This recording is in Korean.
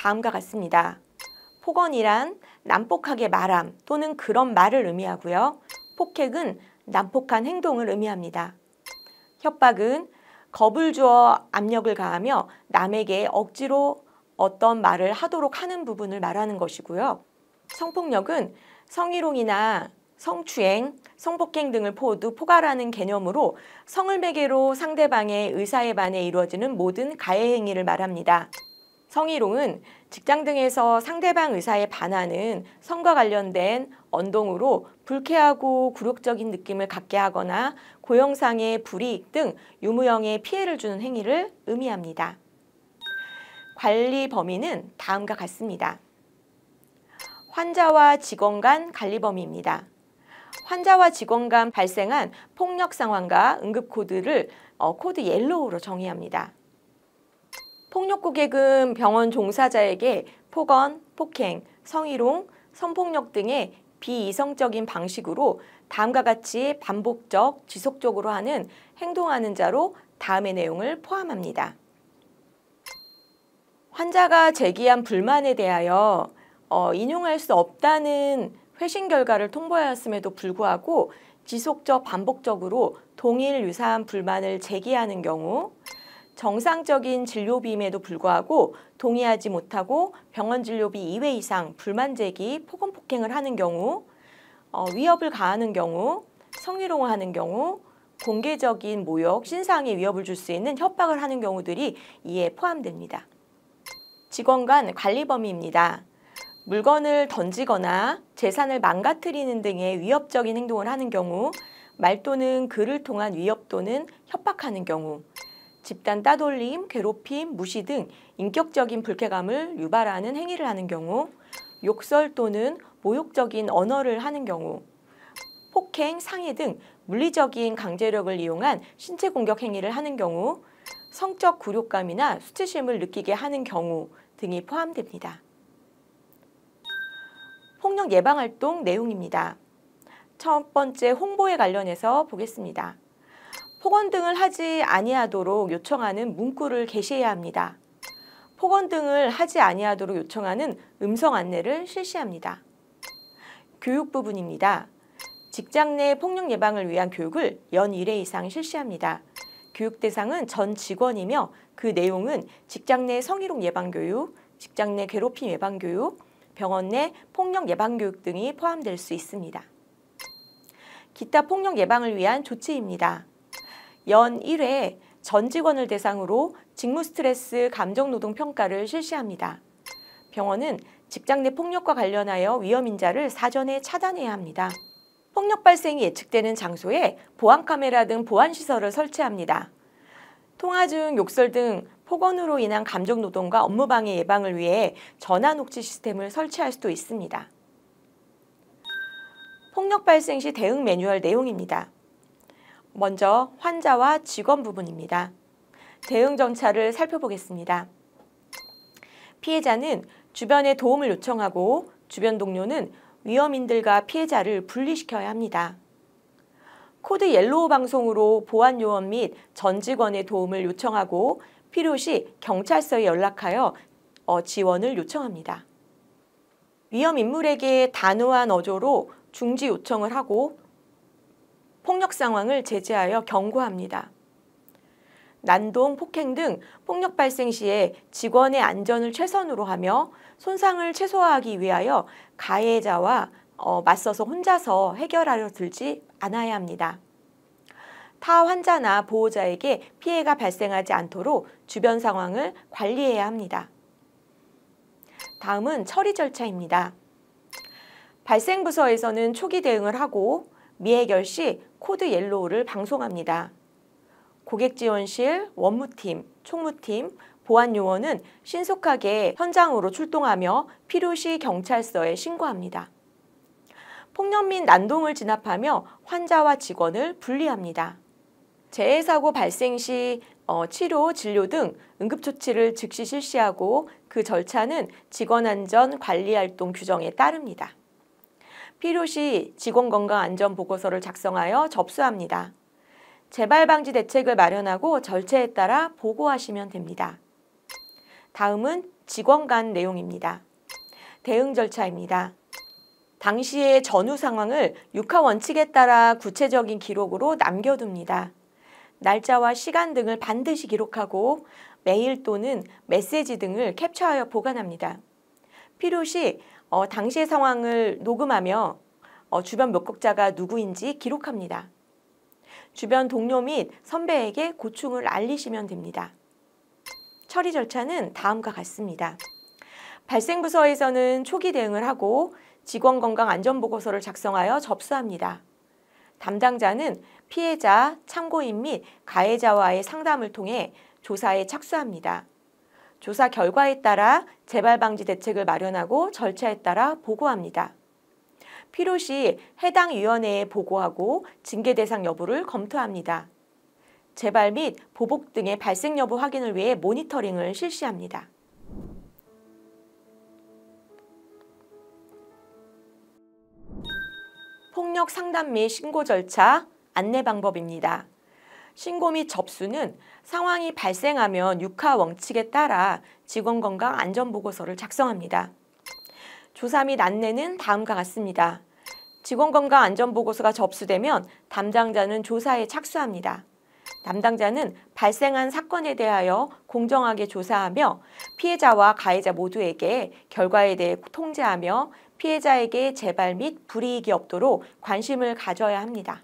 다음과 같습니다. 폭언이란 난폭하게 말함 또는 그런 말을 의미하고요. 폭행은 난폭한 행동을 의미합니다. 협박은 겁을 주어 압력을 가하며 남에게 억지로 어떤 말을 하도록 하는 부분을 말하는 것이고요. 성폭력은 성희롱이나 성추행, 성폭행 등을 모두 포괄하는 개념으로 성을 매개로 상대방의 의사에 반해 이루어지는 모든 가해 행위를 말합니다. 성희롱은 직장 등에서 상대방 의사에 반하는 성과 관련된 언동으로 불쾌하고 굴욕적인 느낌을 갖게 하거나 고형상의 불이익 등 유무형의 피해를 주는 행위를 의미합니다. 관리 범위는 다음과 같습니다. 환자와 직원 간 관리 범위입니다. 환자와 직원 간 발생한 폭력 상황과 응급 코드를 코드 옐로우로 정의합니다. 폭력 고객은 병원 종사자에게 폭언, 폭행, 성희롱, 성폭력 등의 비이성적인 방식으로 다음과 같이 반복적, 지속적으로 행동하는 자로 다음의 내용을 포함합니다. 환자가 제기한 불만에 대하여 인용할 수 없다는 회신 결과를 통보하였음에도 불구하고 지속적, 반복적으로 동일 유사한 불만을 제기하는 경우, 정상적인 진료비임에도 불구하고 동의하지 못하고 병원 진료비 2회 이상 불만 제기, 폭언, 폭행을 하는 경우, 위협을 가하는 경우, 성희롱을 하는 경우, 공개적인 모욕, 신상에 위협을 줄 수 있는 협박을 하는 경우들이 이에 포함됩니다. 직원 간 관리 범위입니다. 물건을 던지거나 재산을 망가뜨리는 등의 위협적인 행동을 하는 경우, 말 또는 글을 통한 위협 또는 협박하는 경우, 집단 따돌림, 괴롭힘, 무시 등 인격적인 불쾌감을 유발하는 행위를 하는 경우, 욕설 또는 모욕적인 언어를 하는 경우, 폭행, 상해 등 물리적인 강제력을 이용한 신체 공격 행위를 하는 경우, 성적 굴욕감이나 수치심을 느끼게 하는 경우 등이 포함됩니다. 폭력 예방 활동 내용입니다. 첫 번째 홍보에 관련해서 보겠습니다. 폭언 등을 하지 아니하도록 요청하는 문구를 게시해야 합니다. 폭언 등을 하지 아니하도록 요청하는 음성 안내를 실시합니다. 교육 부분입니다. 직장 내 폭력 예방을 위한 교육을 연 1회 이상 실시합니다. 교육 대상은 전 직원이며 그 내용은 직장 내 성희롱 예방 교육, 직장 내 괴롭힘 예방 교육, 병원 내 폭력 예방 교육 등이 포함될 수 있습니다. 기타 폭력 예방을 위한 조치입니다. 연 1회 전 직원을 대상으로 직무 스트레스 감정 노동 평가를 실시합니다. 병원은 직장 내 폭력과 관련하여 위험 인자를 사전에 차단해야 합니다. 폭력 발생이 예측되는 장소에 보안 카메라 등 보안 시설을 설치합니다. 통화 중 욕설 등 폭언으로 인한 감정 노동과 업무 방해 예방을 위해 전화 녹취 시스템을 설치할 수도 있습니다. 폭력 발생 시 대응 매뉴얼 내용입니다. 먼저 환자와 직원 부분입니다. 대응 절차를 살펴보겠습니다. 피해자는 주변에 도움을 요청하고 주변 동료는 위험인들과 피해자를 분리시켜야 합니다. 코드 옐로우 방송으로 보안 요원 및 전 직원의 도움을 요청하고 필요시 경찰서에 연락하여 지원을 요청합니다. 위험 인물에게 단호한 어조로 중지 요청을 하고 폭력 상황을 제지하여 경고합니다. 난동, 폭행 등 폭력 발생 시에 직원의 안전을 최선으로 하며 손상을 최소화하기 위하여 가해자와 맞서서 혼자서 해결하려 들지 않아야 합니다. 타 환자나 보호자에게 피해가 발생하지 않도록 주변 상황을 관리해야 합니다. 다음은 처리 절차입니다. 발생 부서에서는 초기 대응을 하고 미해결 시 코드 옐로우를 방송합니다. 고객지원실, 원무팀, 총무팀, 보안요원은 신속하게 현장으로 출동하며 필요시 경찰서에 신고합니다. 폭력 및 난동을 진압하며 환자와 직원을 분리합니다. 재해사고 발생 시 치료, 진료 등 응급조치를 즉시 실시하고 그 절차는 직원안전관리활동 규정에 따릅니다. 필요시 직원건강안전보고서를 작성하여 접수합니다. 재발방지 대책을 마련하고 절차에 따라 보고하시면 됩니다. 다음은 직원 간 내용입니다. 대응 절차입니다. 당시의 전후 상황을 육하 원칙에 따라 구체적인 기록으로 남겨둡니다. 날짜와 시간 등을 반드시 기록하고 메일 또는 메시지 등을 캡처하여 보관합니다. 필요시 당시의 상황을 녹음하며 주변 목격자가 누구인지 기록합니다. 주변 동료 및 선배에게 고충을 알리시면 됩니다. 처리 절차는 다음과 같습니다. 발생부서에서는 초기 대응을 하고 직원 건강 안전보고서를 작성하여 접수합니다. 담당자는 피해자, 참고인 및 가해자와의 상담을 통해 조사에 착수합니다. 조사 결과에 따라 재발 방지 대책을 마련하고 절차에 따라 보고합니다. 필요시 해당 위원회에 보고하고 징계 대상 여부를 검토합니다. 재발 및 보복 등의 발생 여부 확인을 위해 모니터링을 실시합니다. 폭력 상담 및 신고 절차, 안내 방법입니다. 신고 및 접수는 상황이 발생하면 육하 원칙에 따라 직원 건강 안전보고서를 작성합니다. 조사 및 안내는 다음과 같습니다. 직원 건강 안전보고서가 접수되면 담당자는 조사에 착수합니다. 담당자는 발생한 사건에 대하여 공정하게 조사하며 피해자와 가해자 모두에게 결과에 대해 통지하며 피해자에게 재발 및 불이익이 없도록 관심을 가져야 합니다.